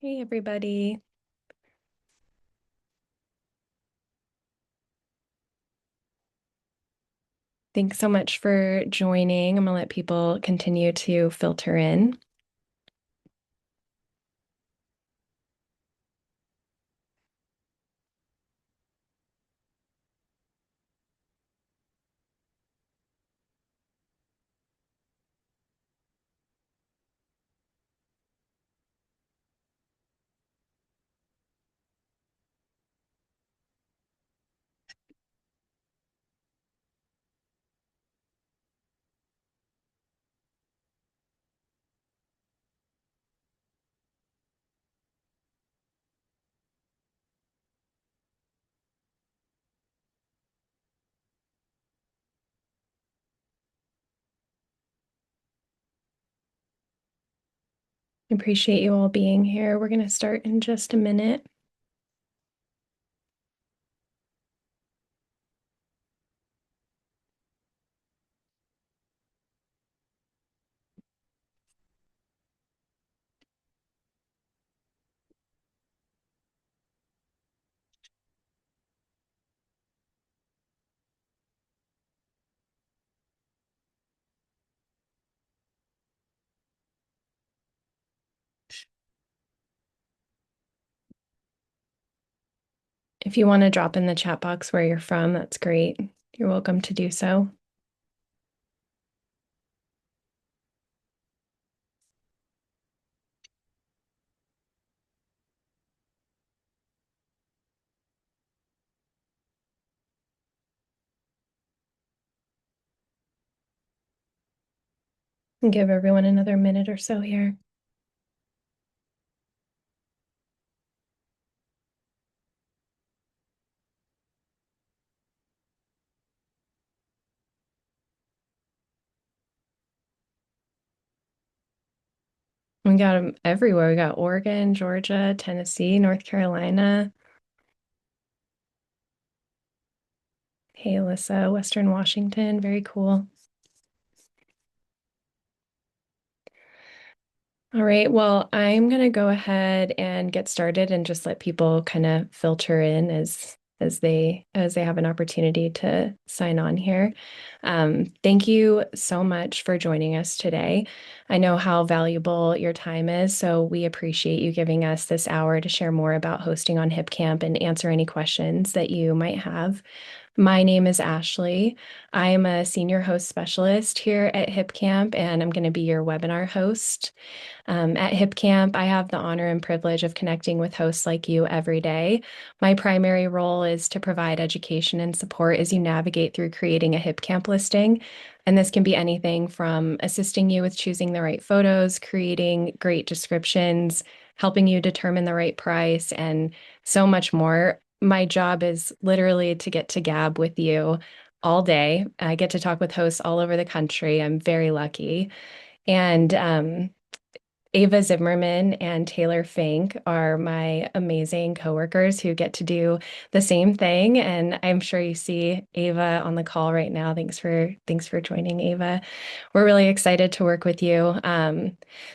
Hey, everybody. Thanks so much for joining. I'm going to let people continue to filter in. Appreciate you all being here. We're going to start in just a minute. If you want to drop in the chat box where you're from, that's great. You're welcome to do so. And give everyone another minute or so here. We got them everywhere. We got Oregon, Georgia, Tennessee, North Carolina. Hey, Alyssa, Western Washington. Very cool. All right, well, I'm going to go ahead and get started and just let people kind of filter in as they have an opportunity to sign on here. Thank you so much for joining us today. I know how valuable your time is, so we appreciate you giving us this hour to share more about hosting on Hipcamp and answer any questions that you might have. My name is Ashley. I'm a senior host specialist here at Hipcamp, and I'm going to be your webinar host. At Hipcamp, I have the honor and privilege of connecting with hosts like you every day. My primary role is to provide education and support as you navigate through creating a Hipcamp listing. And this can be anything from assisting you with choosing the right photos, creating great descriptions, helping you determine the right price, and so much more. My job is literally to get to gab with you all day. I get to talk with hosts all over the country. I'm very lucky. And Ava Zimmerman and Taylor Fink are my amazing coworkers who get to do the same thing. And I'm sure you see Ava on the call right now. Thanks for joining, Ava. We're really excited to work with you.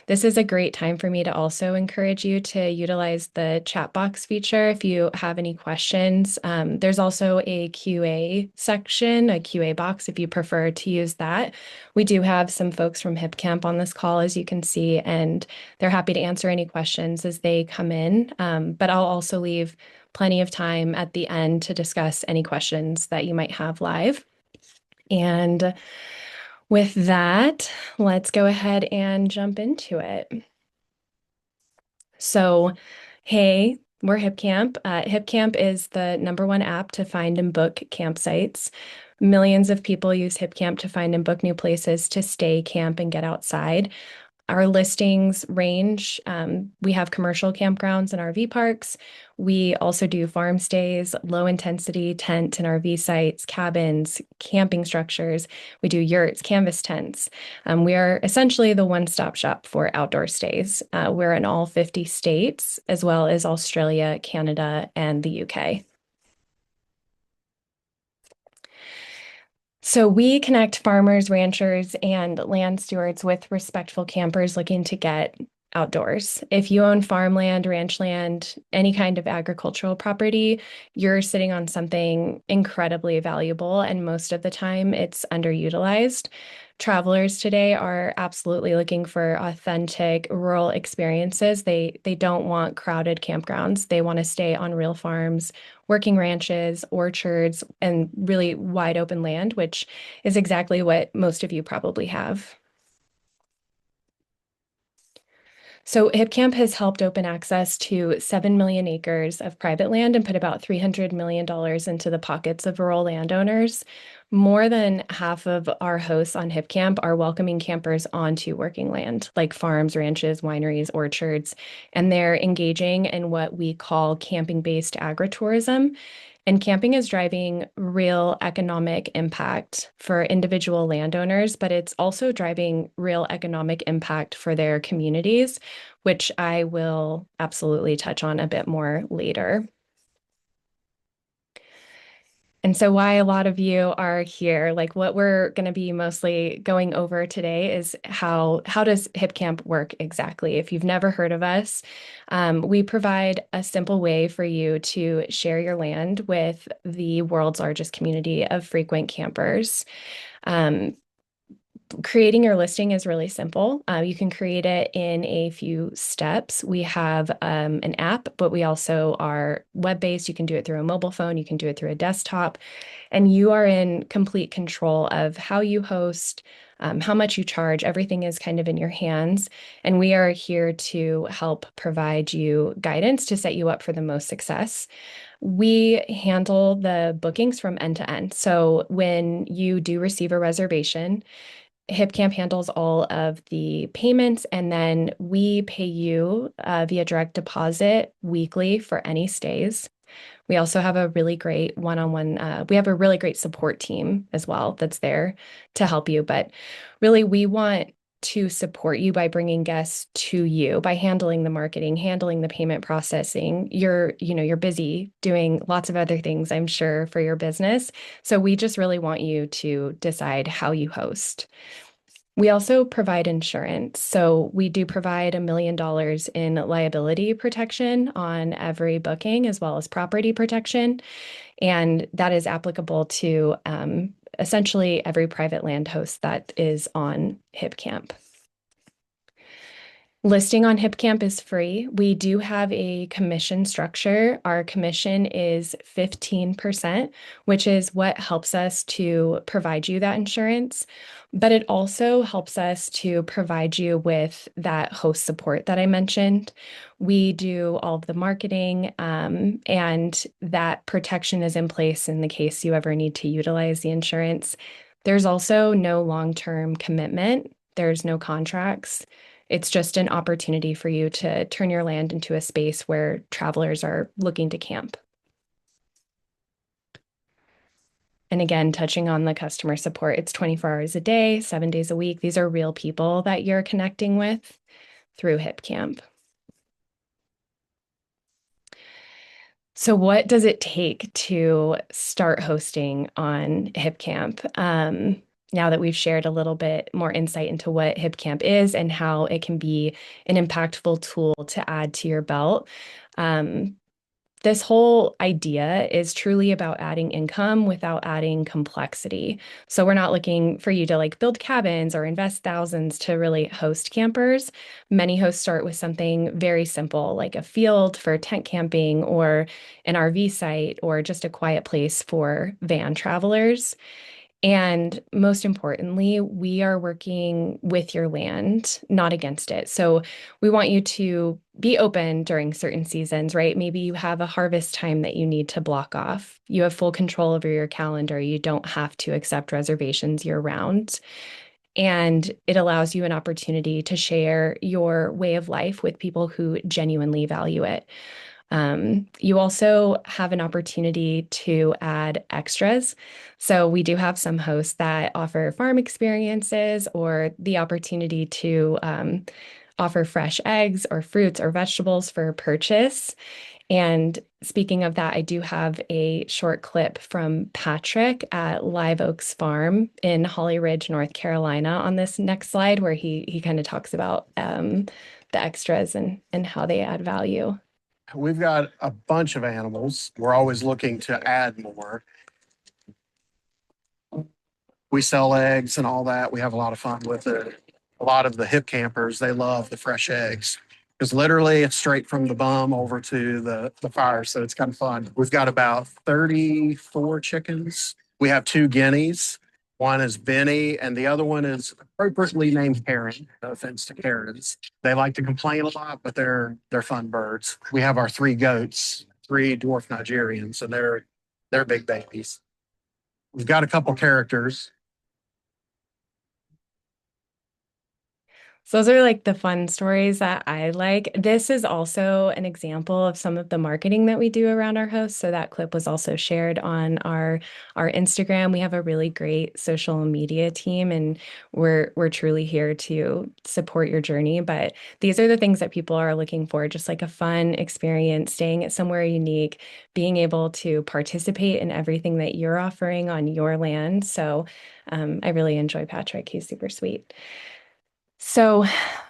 This is a great time for me to also encourage you to utilize the chat box feature if you have any questions. There's also a QA section, a QA box if you prefer to use that. We do have some folks from Hipcamp on this call, as you can see, and they're happy to answer any questions as they come in. But I'll also leave plenty of time at the end to discuss any questions that you might have live. And with that, let's go ahead and jump into it. So, hey, we're Hipcamp. Hipcamp is the #1 app to find and book campsites. Millions of people use Hipcamp to find and book new places to stay, camp, and get outside. Our listings range. We have commercial campgrounds and RV parks. We also do farm stays, low intensity tent and RV sites, cabins, camping structures. We do yurts, canvas tents. We are essentially the one-stop shop for outdoor stays. We're in all 50 states, as well as Australia, Canada, and the UK. So we connect farmers, ranchers, and land stewards with respectful campers looking to get outdoors. If you own farmland, ranch land, any kind of agricultural property, you're sitting on something incredibly valuable, and most of the time it's underutilized. Travelers today are absolutely looking for authentic rural experiences. They don't want crowded campgrounds. They want to stay on real farms, working ranches, orchards, and really wide open land, which is exactly what most of you probably have. So Hipcamp has helped open access to 7 million acres of private land and put about $300 million into the pockets of rural landowners. More than half of our hosts on Hipcamp are welcoming campers onto working land, like farms, ranches, wineries, orchards, and they're engaging in what we call camping-based agritourism. And camping is driving real economic impact for individual landowners, but it's also driving real economic impact for their communities, which I will absolutely touch on a bit more later. And so why a lot of you are here, like what we're going to be mostly going over today is how does Hipcamp work exactly? If you've never heard of us, we provide a simple way for you to share your land with the world's largest community of frequent campers. Um, Creating your listing is really simple. You can create it in a few steps. We have an app, but we also are web-based. You can do it through a mobile phone. You can do it through a desktop. And you are in complete control of how you host, how much you charge. Everything is kind of in your hands. And we are here to help provide you guidance to set you up for the most success. We handle the bookings from end to end. So when you do receive a reservation, Hipcamp handles all of the payments, and then we pay you via direct deposit weekly for any stays. We also have a really great one-on-one, we have a really great support team as well that's there to help you. But really, we want to support you by bringing guests to you, by handling the marketing, handling the payment processing. You're busy doing lots of other things, I'm sure, for your business. So we just really want you to decide how you host. We also provide insurance. So we do provide $1 million in liability protection on every booking, as well as property protection. And that is applicable to essentially every private land host that is on Hipcamp. Listing on Hipcamp is free. We do have a commission structure. Our commission is 15%, which is what helps us to provide you that insurance. But it also helps us to provide you with that host support that I mentioned. We do all of the marketing, and that protection is in place in the case you ever need to utilize the insurance. There's also no long-term commitment. There's no contracts. It's just an opportunity for you to turn your land into a space where travelers are looking to camp. And again, touching on the customer support, it's 24 hours a day, 7 days a week. These are real people that you're connecting with through Hipcamp. So what does it take to start hosting on Hipcamp? Now that we've shared a little bit more insight into what Hipcamp is and how it can be an impactful tool to add to your belt, this whole idea is truly about adding income without adding complexity. So we're not looking for you to like build cabins or invest thousands to really host campers. Many hosts start with something very simple, like a field for tent camping or an RV site or just a quiet place for van travelers. And most importantly, we are working with your land, not against it. So we want you to be open during certain seasons, right? Maybe you have a harvest time that you need to block off. You have full control over your calendar. You don't have to accept reservations year round. And it allows you an opportunity to share your way of life with people who genuinely value it. You also have an opportunity to add extras. So we do have some hosts that offer farm experiences or the opportunity to offer fresh eggs or fruits or vegetables for purchase. And speaking of that, I do have a short clip from Patrick at Live Oaks Farm in Holly Ridge, North Carolina on this next slide, where he kind of talks about the extras and how they add value. We've got a bunch of animals. We're always looking to add more. We sell eggs and all that. We have a lot of fun with it. A lot of the hip campers, they love the fresh eggs because literally it's straight from the bum over to the fire. So it's kind of fun. We've got about 34 chickens. We have two guineas. One is Benny, and the other one is appropriately named Karen. No offense to Karens. They like to complain a lot, but they're fun birds. We have our three goats, three dwarf Nigerians, and they're big babies. We've got a couple characters. So those are like the fun stories that I like. This is also an example of some of the marketing that we do around our hosts. So that clip was also shared on our Instagram. We have a really great social media team, and we're truly here to support your journey. But these are the things that people are looking for, just like a fun experience, staying at somewhere unique, being able to participate in everything that you're offering on your land. So I really enjoy Patrick. He's super sweet. So,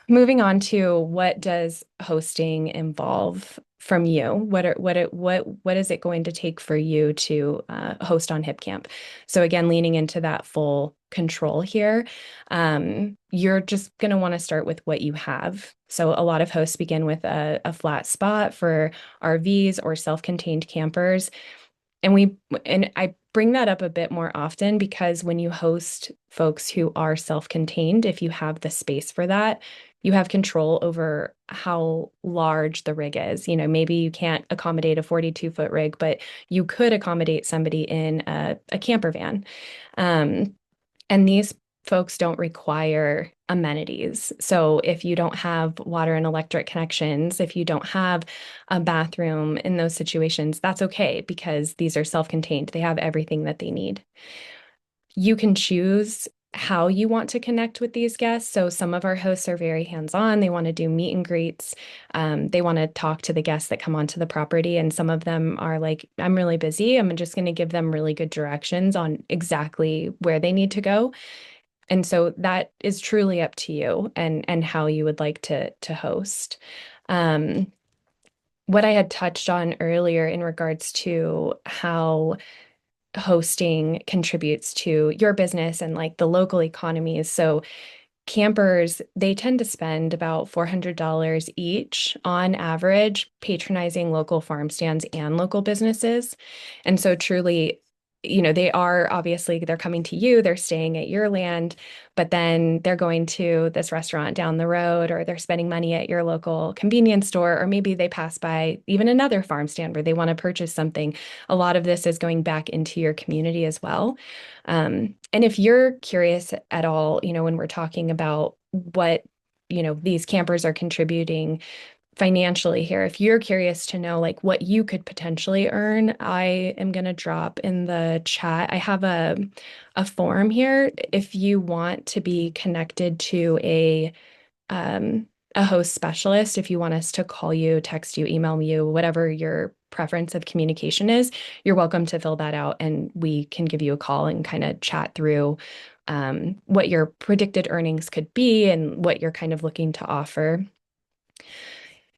moving on to what does hosting involve from you? What is it going to take for you to host on Hipcamp? So again, leaning into that full control here, you're just going to want to start with what you have. So a lot of hosts begin with a flat spot for RVs or self-contained campers. And I bring that up a bit more often because when you host folks who are self-contained, if you have the space for that, you have control over how large the rig is. You know, maybe you can't accommodate a 42-foot rig, but you could accommodate somebody in a camper van. And these folks don't require amenities. So if you don't have water and electric connections, if you don't have a bathroom in those situations, that's okay because these are self-contained. They have everything that they need. You can choose how you want to connect with these guests. So some of our hosts are very hands-on. They want to do meet and greets. They want to talk to the guests that come onto the property. And some of them are like, I'm really busy. I'm just going to give them really good directions on exactly where they need to go. And so that is truly up to you and how you would like to host. Um, what I had touched on earlier in regards to how hosting contributes to your business and like the local economies. So campers, they tend to spend about $400 each on average patronizing local farm stands and local businesses. And so truly, you know, they're coming to you, they're staying at your land, but then they're going to this restaurant down the road, or they're spending money at your local convenience store, or maybe they pass by even another farm stand where they want to purchase something. A lot of this is going back into your community as well. And if you're curious at all, you know, when we're talking about what, you know, these campers are contributing financially here, if you're curious to know like what you could potentially earn, I am going to drop in the chat. I have a form here if you want to be connected to a host specialist, if you want us to call you, text you, email you, whatever your preference of communication is, you're welcome to fill that out and we can give you a call and kind of chat through what your predicted earnings could be and what you're kind of looking to offer.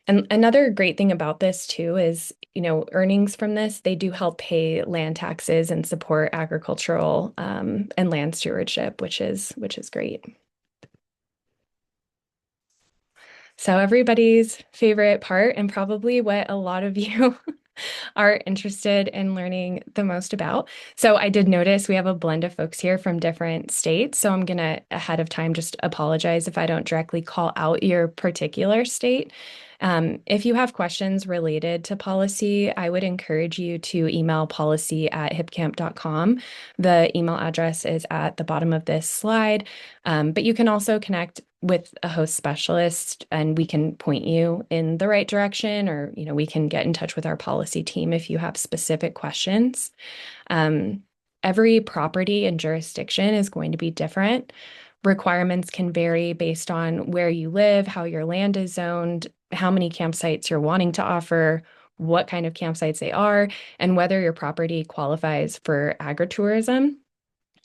And another great thing about this too is, you know, earnings from this, they do help pay land taxes and support agricultural and land stewardship, which is great. So everybody's favorite part, and probably what a lot of you are interested in learning the most about. So I did notice we have a blend of folks here from different states. So I'm going to ahead of time just apologize if I don't directly call out your particular state. If you have questions related to policy, I would encourage you to email policy@hipcamp.com. The email address is at the bottom of this slide, but you can also connect with a host specialist and we can point you in the right direction, or, you know, we can get in touch with our policy team if you have specific questions. Every property and jurisdiction is going to be different. Requirements can vary based on where you live, how your land is zoned, how many campsites you're wanting to offer, what kind of campsites they are, and whether your property qualifies for agritourism.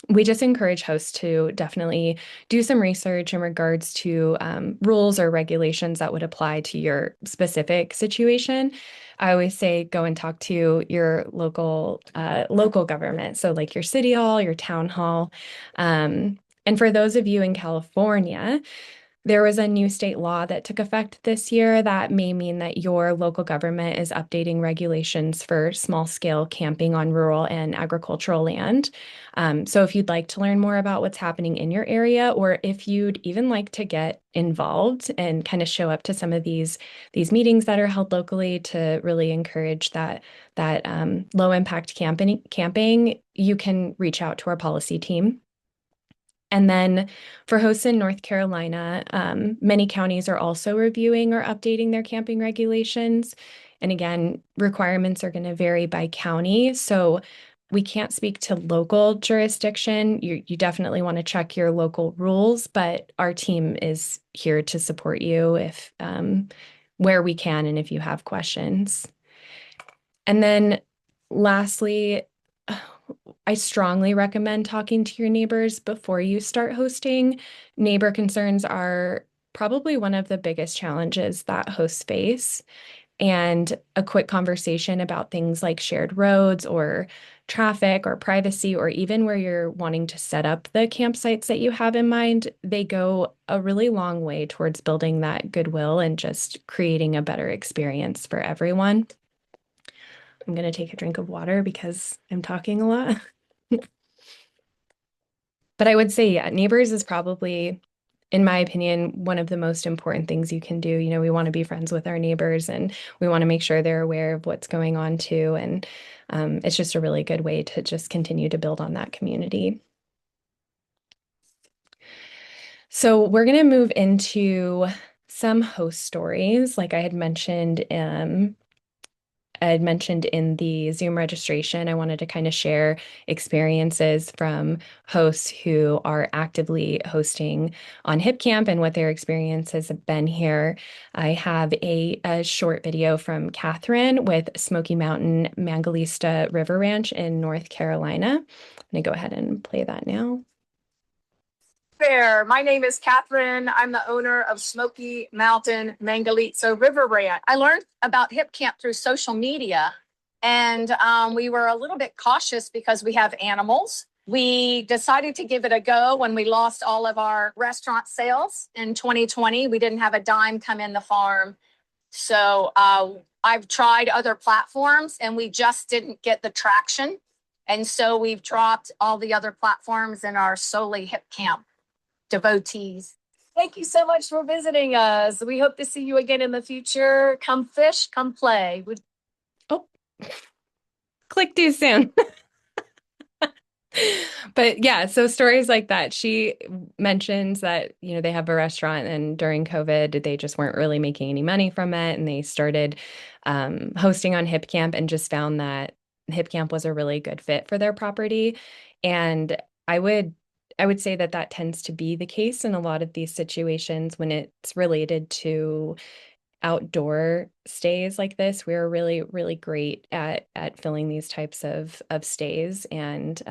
We just encourage hosts to definitely do some research in regards to rules or regulations that would apply to your specific situation. I always say go and talk to your local government, so like your city hall, your town hall. And for those of you in California, there was a new state law that took effect this year that may mean that your local government is updating regulations for small scale camping on rural and agricultural land. So, if you'd like to learn more about what's happening in your area, or if you'd even like to get involved and kind of show up to some of these meetings that are held locally to really encourage that low impact camping, you can reach out to our policy team. And then for hosts in North Carolina, many counties are also reviewing or updating their camping regulations. And again, requirements are going to vary by county. So we can't speak to local jurisdiction. You definitely want to check your local rules, but our team is here to support you if where we can and if you have questions. And then lastly, I strongly recommend talking to your neighbors before you start hosting. Neighbor concerns are probably one of the biggest challenges that hosts face. And a quick conversation about things like shared roads or traffic or privacy, or even where you're wanting to set up the campsites that you have in mind, they go a really long way towards building that goodwill and just creating a better experience for everyone. I'm going to take a drink of water because I'm talking a lot. But I would say, yeah, neighbors is probably, in my opinion, one of the most important things you can do. You know, we want to be friends with our neighbors and we want to make sure they're aware of what's going on too. And it's just a really good way to just continue to build on that community. So we're going to move into some host stories, like I had mentioned in the Zoom registration. I wanted to kind of share experiences from hosts who are actively hosting on Hipcamp and what their experiences have been here. I have a short video from Catherine with Smoky Mountain Mangalista River Ranch in North Carolina. I'm going to go ahead and play that now. There. My name is Catherine. I'm the owner of Smoky Mountain Mangalitsa River Ranch. I learned about Hipcamp through social media, and we were a little bit cautious because we have animals. We decided to give it a go when we lost all of our restaurant sales in 2020. We didn't have a dime come in the farm. So I've tried other platforms and we just didn't get the traction. And so we've dropped all the other platforms and are solely Hipcamp devotees. Thank you so much for visiting us. We hope to see you again in the future. Come fish, come play. Oh, click too soon. But yeah, so stories like that. She mentions that, you know, they have a restaurant and during COVID, they just weren't really making any money from it. And they started hosting on Hipcamp and just found that Hipcamp was a really good fit for their property. And I would I would say that that tends to be the case in a lot of these situations when it's related to outdoor stays like this. We're really, really great at filling these types of stays. And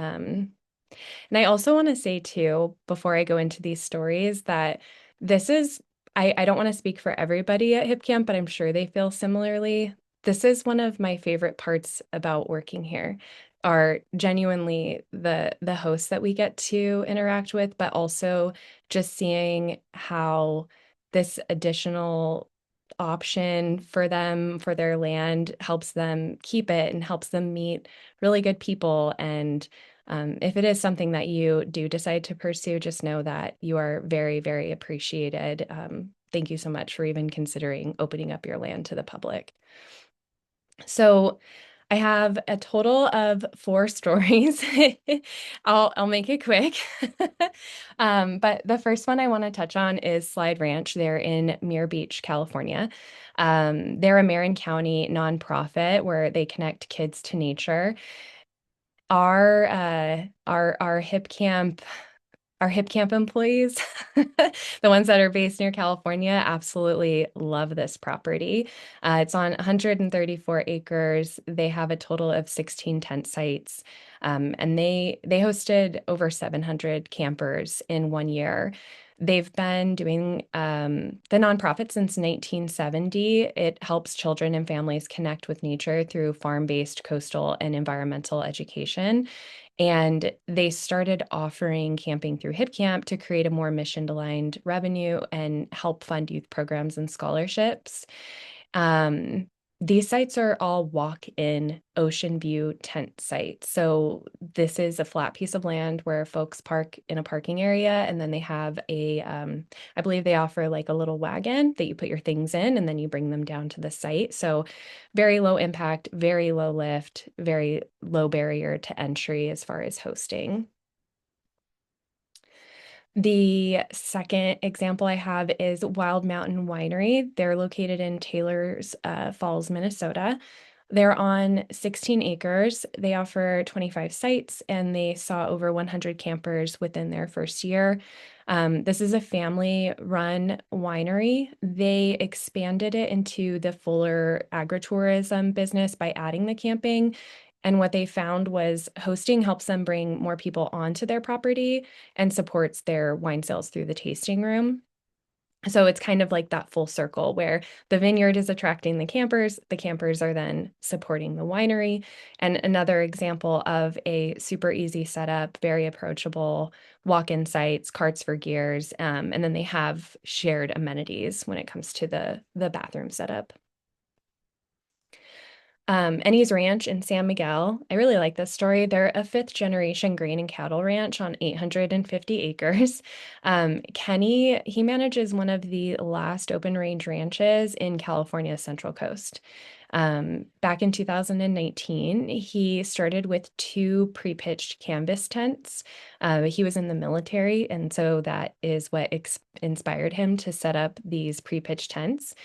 I also want to say too, before I go into these stories, that this is, I don't want to speak for everybody at Hipcamp, but I'm sure they feel similarly. This is one of my favorite parts about working here are genuinely the hosts that we get to interact with, but also just seeing how this additional option for them for their land helps them keep it and helps them meet really good people. And if it is something that you do decide to pursue, just know that you are very, very appreciated. Thank you so much for even considering opening up your land to the public. So I have a total of 4 stories. I'll make it quick. But the first one I want to touch on is Slide Ranch. They're in Muir Beach, California. They're a Marin County nonprofit where they connect kids to nature. Our Hipcamp our Hipcamp employees, the ones that are based near California, absolutely love this property. It's on 134 acres. They have a total of 16 tent sites, and they hosted over 700 campers in 1 year. They've been doing the nonprofit since 1970. It helps children and families connect with nature through farm-based coastal and environmental education. And they started offering camping through Hipcamp to create a more mission-aligned revenue and help fund youth programs and scholarships. Um, these sites are all walk-in ocean view tent sites. So this is a flat piece of land where folks park in a parking area, and then they have I believe they offer like a little wagon that you put your things in, and then you bring them down to the site. So very low impact, very low lift, very low barrier to entry as far as hosting. The second example I have is Wild Mountain Winery. They're located in Taylor's Falls, Minnesota. They're on 16 acres. They offer 25 sites, and they saw over 100 campers within their first year. This is a family-run winery. They expanded it into the fuller agritourism business by adding the camping. And what they found was hosting helps them bring more people onto their property and supports their wine sales through the tasting room. So it's kind of like that full circle where the vineyard is attracting the campers are then supporting the winery. And another example of a super easy setup, very approachable walk-in sites, carts for gears, and then they have shared amenities when it comes to the bathroom setup. Ennie's Ranch in San Miguel. I really like this story. They're a fifth generation grain and cattle ranch on 850 acres. Kenny, he manages one of the last open range ranches in California's Central Coast. Back in 2019, he started with 2 pre-pitched canvas tents. He was in the military, and so that is what inspired him to set up these pre-pitched tents.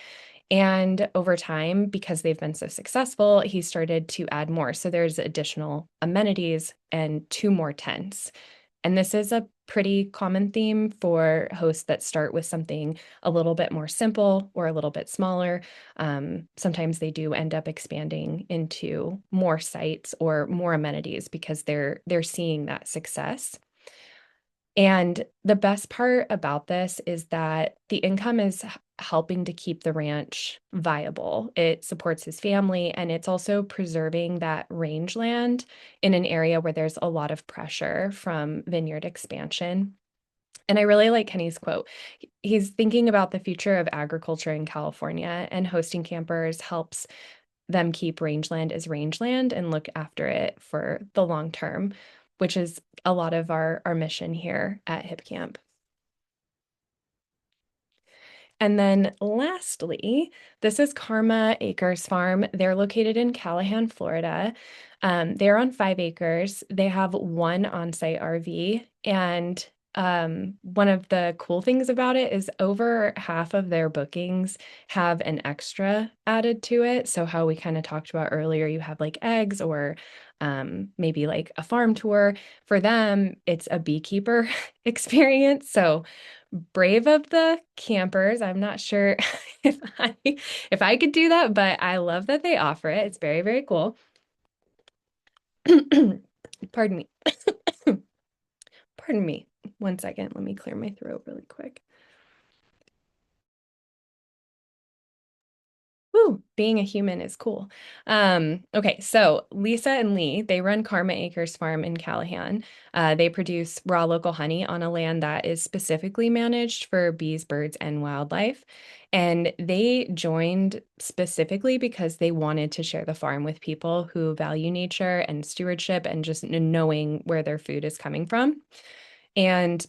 And over time, because they've been so successful, he started to add more. So there's additional amenities and 2 more tents. And this is a pretty common theme for hosts that start with something a little bit more simple or a little bit smaller. Sometimes they do end up expanding into more sites or more amenities because they're seeing that success. And the best part about this is that the income is helping to keep the ranch viable. It supports his family, and it's also preserving that rangeland in an area where there's a lot of pressure from vineyard expansion. And I really like Kenny's quote. He's thinking about the future of agriculture in California, and hosting campers helps them keep rangeland as rangeland and look after it for the long term, which is a lot of our mission here at Hipcamp. And then lastly, this is Karma Acres Farm. They're located in Callahan, Florida. They're on 5 acres. They have 1 on-site RV. And one of the cool things about it is over half of their bookings have an extra added to it. So how we kind of talked about earlier, you have like eggs or maybe like a farm tour. For them, it's a beekeeper experience. So brave of the campers. I'm not sure if I could do that, but I love that they offer it. It's very, very cool. Pardon me. Pardon me. 1 second. Let me clear my throat really quick. Woo, being a human is cool. Okay, so Lisa and Lee, they run Karma Acres Farm in Callahan. They produce raw local honey on a land that is specifically managed for bees, birds, and wildlife. And they joined specifically because they wanted to share the farm with people who value nature and stewardship and just knowing where their food is coming from. And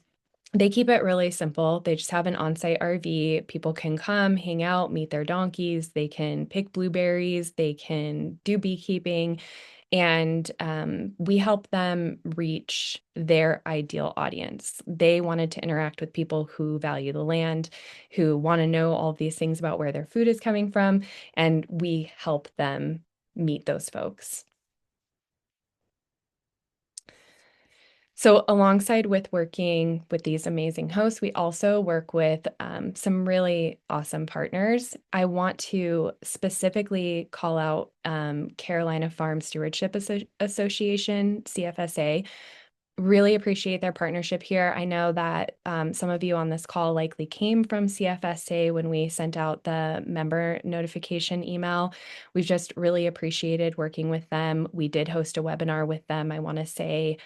they keep it really simple. They just have an on-site RV. People can come, hang out, meet their donkeys. They can pick blueberries. They can do beekeeping. And we help them reach their ideal audience. They wanted to interact with people who value the land, who want to know all these things about where their food is coming from. And we help them meet those folks. So alongside with working with these amazing hosts, we also work with some really awesome partners. I want to specifically call out Carolina Farm Stewardship Association, CFSA. Really appreciate their partnership here. I know that some of you on this call likely came from CFSA when we sent out the member notification email. We've just really appreciated working with them. We did host a webinar with them, I want to say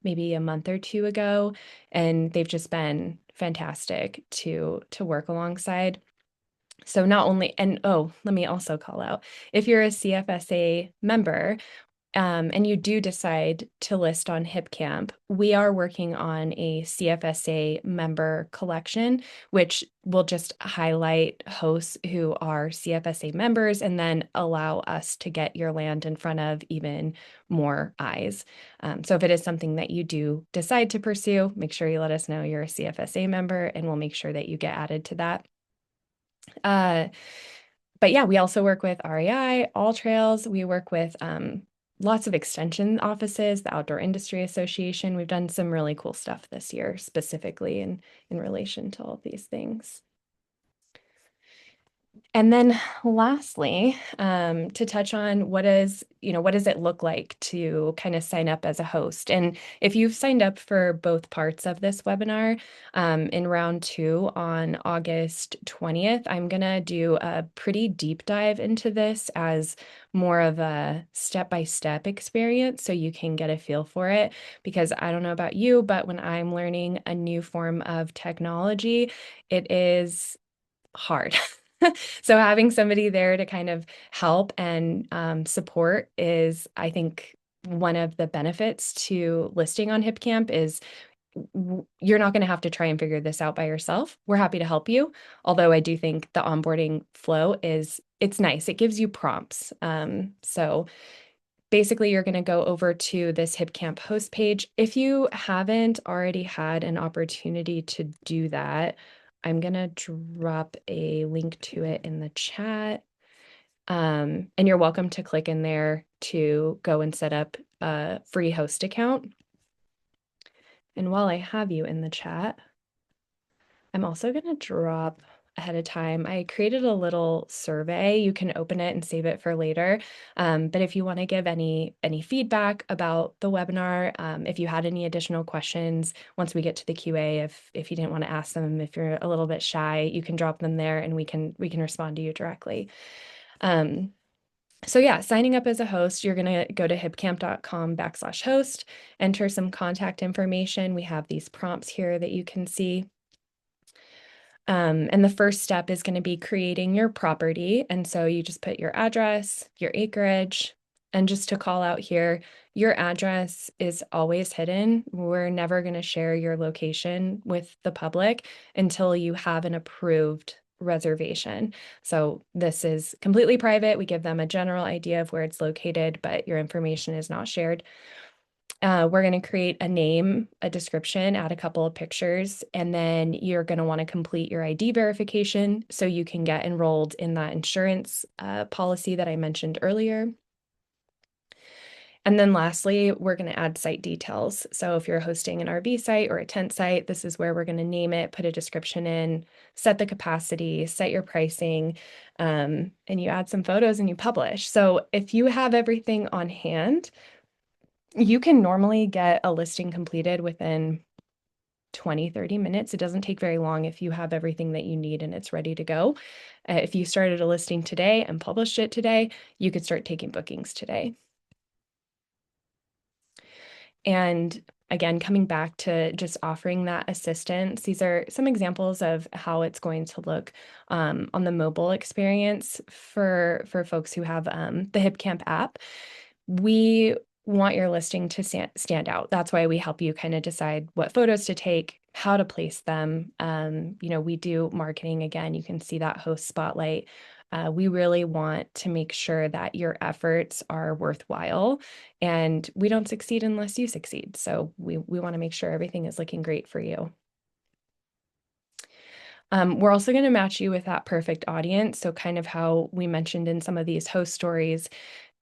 maybe a month or two ago, and they've just been fantastic to work alongside. So not only, and oh, let me also call out, if you're a CFSA member, and you do decide to list on Hipcamp, we are working on a CFSA member collection, which will just highlight hosts who are CFSA members and then allow us to get your land in front of even more eyes. So if it is something that you do decide to pursue, make sure you let us know you're a CFSA member and we'll make sure that you get added to that. But yeah, we also work with REI, All Trails. We work with lots of extension offices, the Outdoor Industry Association. We've done some really cool stuff this year, specifically in relation to all of these things. And then lastly, to touch on what does it look like to kind of sign up as a host? And if you've signed up for both parts of this webinar, in round 2 on August 20th, I'm gonna do a pretty deep dive into this as more of a step-by-step experience so you can get a feel for it. Because I don't know about you, but when I'm learning a new form of technology, it is hard. So having somebody there to kind of help and support is, I think, one of the benefits to listing on Hipcamp is you're not going to have to try and figure this out by yourself. We're happy to help you. Although I do think the onboarding flow it's nice. It gives you prompts. So basically, you're going to go over to this Hipcamp host page. If you haven't already had an opportunity to do that, I'm going to drop a link to it in the chat. And you're welcome to click in there to go and set up a free host account. And while I have you in the chat, I'm also going to drop ahead of time. I created a little survey. You can open it and save it for later. But if you want to give any feedback about the webinar, if you had any additional questions, once we get to the QA, if you didn't want to ask them, if you're a little bit shy, you can drop them there and we can respond to you directly. So yeah, signing up as a host, you're going to go to hipcamp.com/host, enter some contact information. We have these prompts here that you can see. And the first step is going to be creating your property. And so you just put your address, your acreage, and just to call out here, your address is always hidden. We're never going to share your location with the public until you have an approved reservation. So this is completely private. We give them a general idea of where it's located, but your information is not shared. We're going to create a name, a description, add a couple of pictures, and then you're going to want to complete your ID verification so you can get enrolled in that insurance policy that I mentioned earlier. And then lastly, we're going to add site details. So if you're hosting an RV site or a tent site, this is where we're going to name it, put a description in, set the capacity, set your pricing, and you add some photos and you publish. So if you have everything on hand, you can normally get a listing completed within 20-30 minutes. It doesn't take very long if you have everything that you need and it's ready to go. If you started a listing today and published it today, you could start taking bookings today. And again, coming back to just offering that assistance, these are some examples of how it's going to look on the mobile experience for folks who have the Hipcamp app. We want your listing to stand out. That's why we help you kind of decide what photos to take, how to place them. We do marketing. Again, you can see that host spotlight. We really want to make sure that your efforts are worthwhile, and we don't succeed unless you succeed. So we want to make sure everything is looking great for you. We're also going to match you with that perfect audience. So kind of how we mentioned in some of these host stories,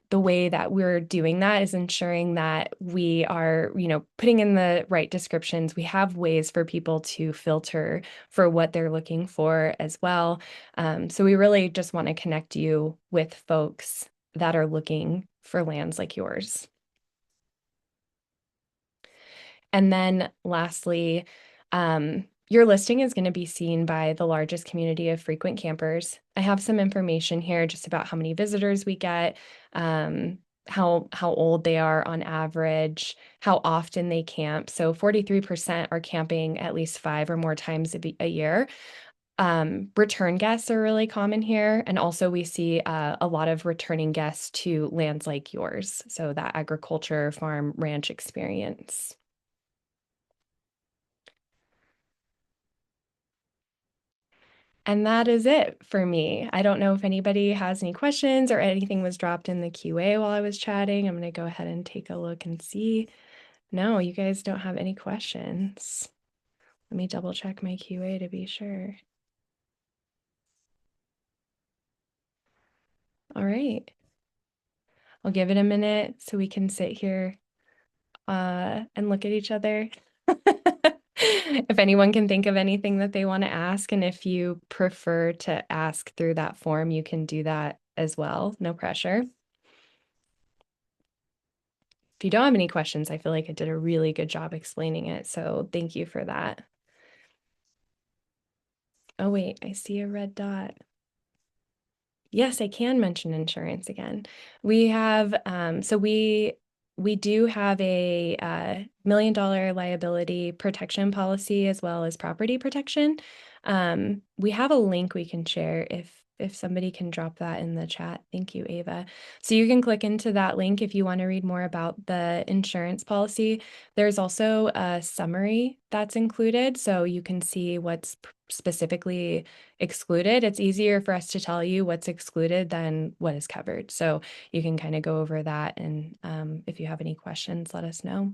the way that we're doing that is ensuring that we are, putting in the right descriptions. We have ways for people to filter for what they're looking for as well. So we really just want to connect you with folks that are looking for lands like yours. And then lastly, your listing is going to be seen by the largest community of frequent campers. I have some information here just about how many visitors we get, how old they are on average, how often they camp. So 43% are camping at least 5 or more times a year. Return guests are really common here. And also we see a lot of returning guests to lands like yours. So that agriculture, farm, ranch experience. And that is it for me. I don't know if anybody has any questions or anything was dropped in the QA while I was chatting. I'm going to go ahead and take a look and see. No, you guys don't have any questions. Let me double check my QA to be sure. All right. I'll give it a minute so we can sit here and look at each other. If anyone can think of anything that they want to ask, and if you prefer to ask through that form, you can do that as well. No pressure. If you don't have any questions, I feel like I did a really good job explaining it. So thank you for that. Oh, wait, I see a red dot. Yes, I can mention insurance again. We have, we do have a $1 million liability protection policy as well as property protection. We have a link we can share if somebody can drop that in the chat. Thank you, Ava. So you can click into that link if you want to read more about the insurance policy. There's also a summary that's included, so you can see what's specifically excluded. It's easier for us to tell you what's excluded than what is covered. So you can kind of go over that. And if you have any questions, let us know.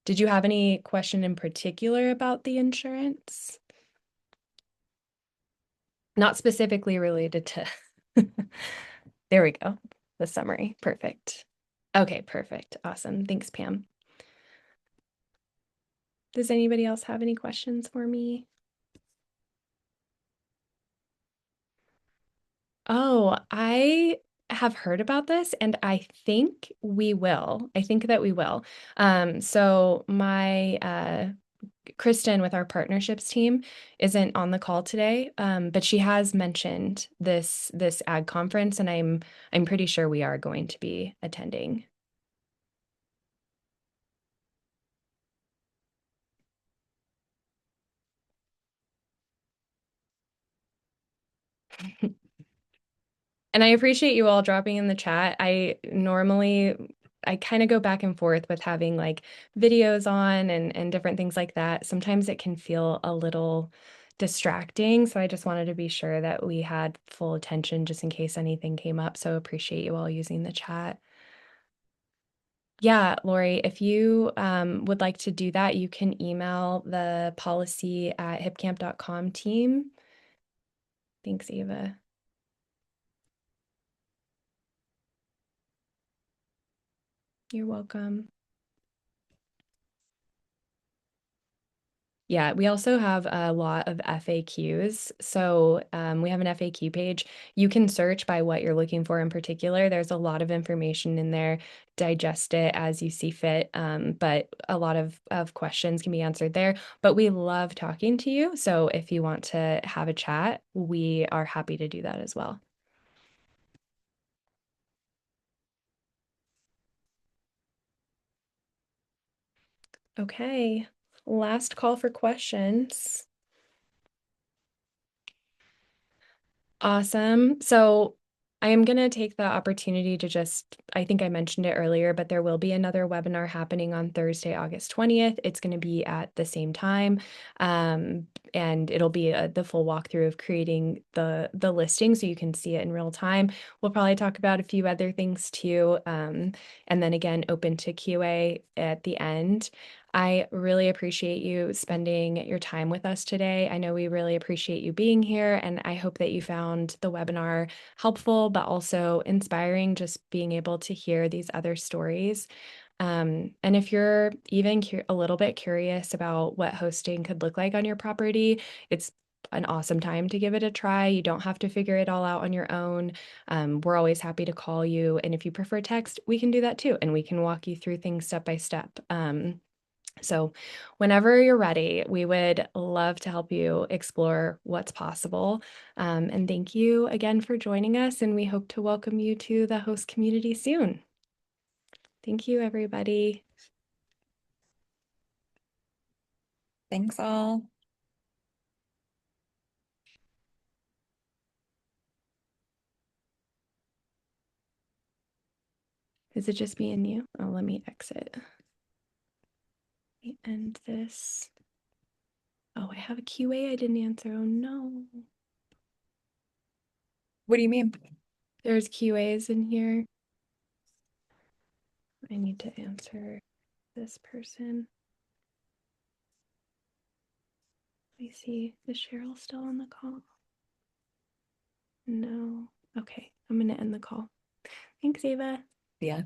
Did you have any question in particular about the insurance? Not specifically related to, there we go, the summary. Perfect. Okay, perfect. Awesome. Thanks, Pam. Does anybody else have any questions for me? Oh, I have heard about this and I think we will. I think that we will. So my Kristen with our partnerships team isn't on the call today, but she has mentioned this ag conference, and I'm pretty sure we are going to be attending. And I appreciate you all dropping in the chat. I kind of go back and forth with having like videos on and different things like that. Sometimes it can feel a little distracting. So I just wanted to be sure that we had full attention just in case anything came up. So appreciate you all using the chat. Yeah, Lori, if you would like to do that, you can email the policy at hipcamp.com team. Thanks, Ava. You're welcome. Yeah, we also have a lot of FAQs. So we have an FAQ page. You can search by what you're looking for in particular. There's a lot of information in there. Digest it as you see fit. But a lot of questions can be answered there. But we love talking to you. So if you want to have a chat, we are happy to do that as well. Okay, last call for questions. Awesome. So I am going to take the opportunity to I think I mentioned it earlier, but there will be another webinar happening on Thursday, August 20th. It's going to be at the same time. And it'll be the full walkthrough of creating the listing so you can see it in real time. We'll probably talk about a few other things too. And then again, open to QA at the end. I really appreciate you spending your time with us today. I know we really appreciate you being here, and I hope that you found the webinar helpful, but also inspiring, just being able to hear these other stories. And if you're even a little bit curious about what hosting could look like on your property, it's an awesome time to give it a try. You don't have to figure it all out on your own. We're always happy to call you. And if you prefer text, we can do that too. And we can walk you through things step by step. So whenever you're ready, we would love to help you explore what's possible. And thank you again for joining us. And we hope to welcome you to the host community soon. Thank you, everybody. Thanks all. Is it just me and you? Oh, let me exit. Let me end this. Oh, I have a QA I didn't answer. Oh no. What do you mean? There's QAs in here. I need to answer this person. Let me see. Is Cheryl still on the call? No. Okay, I'm going to end the call. Thanks, Ava. Yeah.